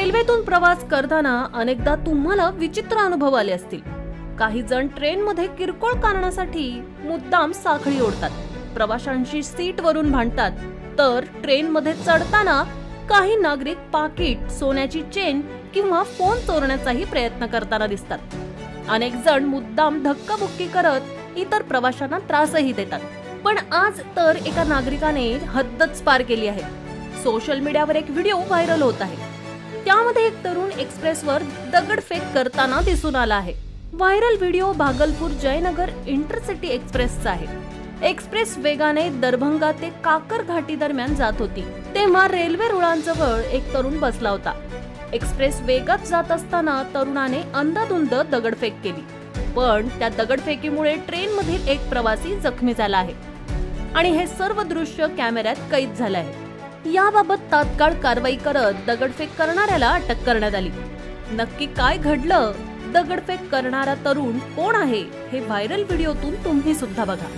रेल्वेतून प्रवास करताना अनेकदा तुम्हाला विचित्र अनुभव आले असतील। काही जण ट्रेनमध्ये किरकोळ कारणासाठी मुद्दाम साखळी ओढतात, प्रवाशांशी सीटवरून भांडतात, तर ट्रेनमध्ये चढताना काही नागरिक पाकिट, सोन्याची चेन किंवा फोन चोरण्याचाही प्रयत्न करताना दिसतात। अनेक जण मुद्दाम धक्काबुक्की करत इतर प्रवाशांना त्रासही देतात। पण आज तर एका नागरिकाने हद्दच पार केली आहे। सोशल मीडियावर एक व्हिडिओ व्हायरल होत आहे। त्यामध्ये एक तरुण एक्सप्रेसवर दगडफेक करताना दिसून आला आहे। Viral video Bhagalpur Jaynagar intercity एक्सप्रेसचा आहे। एक्सप्रेस वेगाने दरभंगा ते काकर घाटी दरम्यान जात होती, तेव्हा रेल्वे रुळांजवळ एक तरुण बसला होता। एक्सप्रेस वेगात जात असताना तरुणाने अंधाधुंद दगडफेक केली, पण त्या दगडफेकीमुळे ट्रेनमधील एक प्रवासी जखमी झाला आहे आणि हे सर्व दृश्य कॅमेऱ्यात कैद झाले आहे। याबाबत तात्काळ कारवाई करत दगडफेक करणाऱ्याला अटक करण्यात आली। नक्की काय घडलं, दगडफेक करणारा तरुण कोण आहे, हे व्हायरल व्हिडिओतून तुम्ही सुद्धा बघा।